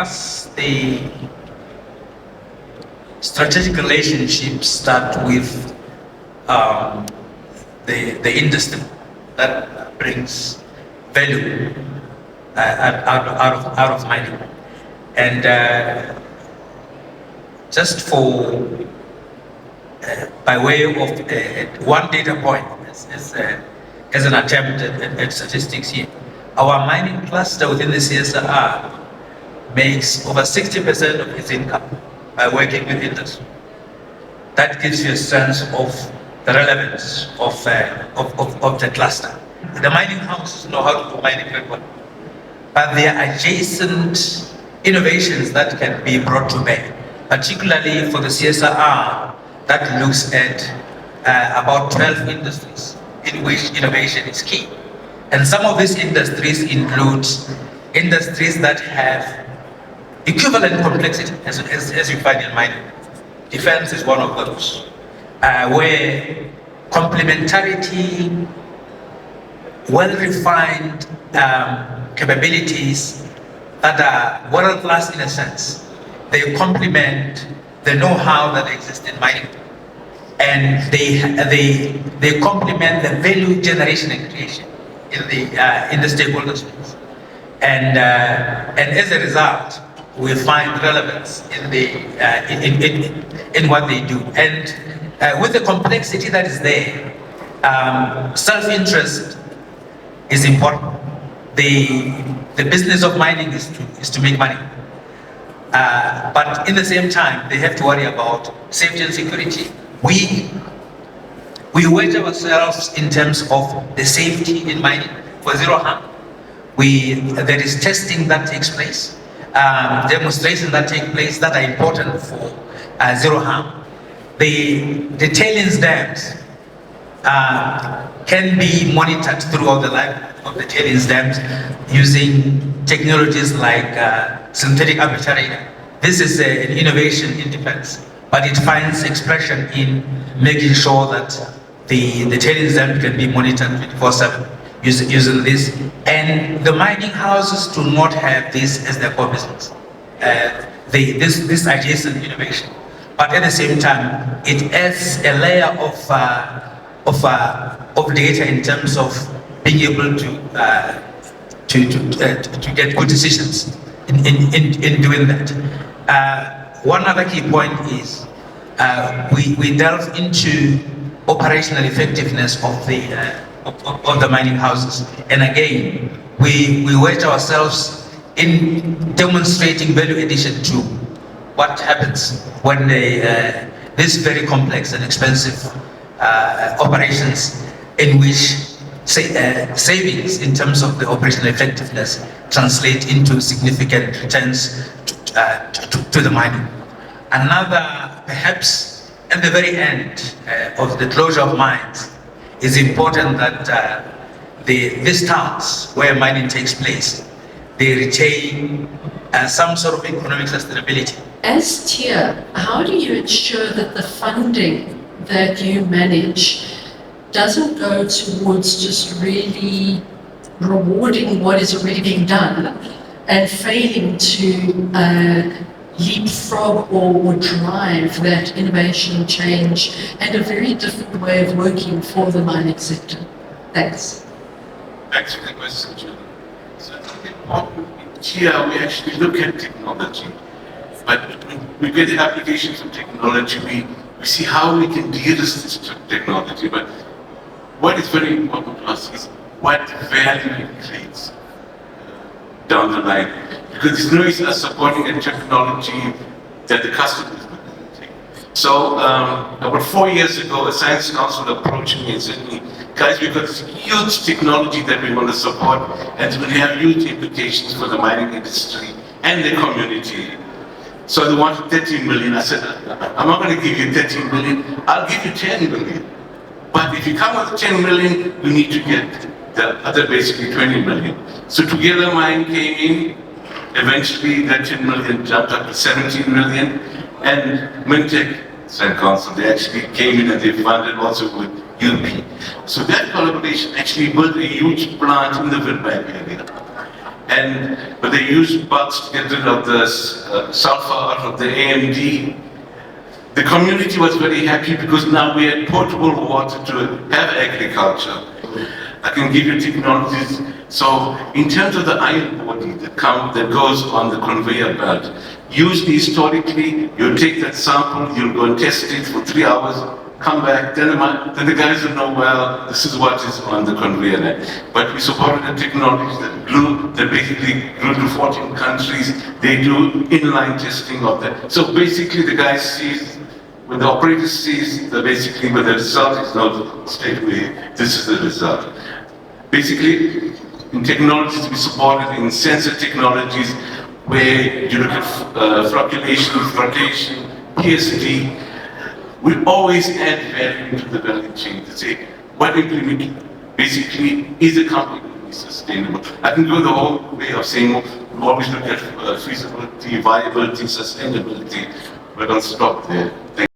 us, the strategic relationships start with the industry that brings value out of mining. And just for by way of one data point, as an attempt at statistics here, our mining cluster within the CSIR makes over 60% of its income by working with industry. That gives you a sense of the relevance of the cluster. The mining houses know how to do mining very well, but there are adjacent innovations that can be brought to bear, particularly for the CSIR that looks at about 12 industries in which innovation is key. And some of these industries include industries that have equivalent complexity as you find in mining. Defense is one of those, where complementarity, well-refined capabilities that are world-class in a sense, they complement the know-how that exists in mining, and they complement the value generation and creation in the stakeholders. And as a result, we find relevance in what they do. And with the complexity that is there, self-interest is important. The business of mining is to make money. But in the same time, they have to worry about safety and security. We wedge ourselves in terms of the safety in mining for zero harm. There is testing that takes place, demonstrations that take place that are important for zero harm. The tailings dams can be monitored throughout the life of the tailings dams using technologies like synthetic aperture. This is an innovation in defense, but it finds expression in making sure that the tailings dam can be monitored 24/7 using this. And the mining houses do not have this as their core business, this adjacent innovation. But at the same time, it adds a layer of data in terms of being able to get good decisions in doing that. One other key point is we delve into operational effectiveness of the mining houses, and again we wedge ourselves in demonstrating value addition to what happens when this very complex and expensive operations in which savings in terms of the operational effectiveness translate into significant returns to the mining. Another, perhaps at the very end of the closure of mines, is important that these towns where mining takes place, they retain some sort of economic sustainability. As TIA, how do you ensure that the funding that you manage doesn't go towards just really rewarding what is already being done and failing to leapfrog or drive that innovation, change, and a very different way of working for the mining sector? Thanks. Thanks for the question, Julie. So here we actually look at technology, but we get the applications of technology, we see how we can de-risk this technology, but what is very important to us is what value it creates down the line. Because there's no use us supporting a technology that the customer is not going to take. So about 4 years ago, a science council approached me and said to me, guys, we've got this huge technology that we want to support, and it's going to have huge implications for the mining industry and the community. So they wanted 13 million. I said, I'm not going to give you 13 million, I'll give you 10 million. But if you come with 10 million, we need to get the other basically 20 million. So together mine came in, eventually that 10 million jumped up to 17 million, and Mintech Science Council, they actually came in and they funded also with UP. So that collaboration actually built a huge plant in the Witbank area. but they use bugs to get rid of the sulfur out of the AMD. The community was very happy because now we had potable water to have agriculture. I can give you technologies. So in terms of the iron body that goes on the conveyor belt, usually historically, you take that sample, you'll go and test it for 3 hours, come back, then the guys will know, well, this is what is on the conveyor line. But we supported the technology that basically grew to 14 countries. They do inline testing of that. So basically the guy sees, when the operator sees basically when the result is not straight away, this is the result. Basically, in technologies we supported in sensor technologies where you look at flocculation, flotation, PSD. We always add value to the value chain to say what implement basically is a company sustainable. I can go the whole way of saying we always look at feasibility, viability, sustainability, but I'll stop there. Thank you.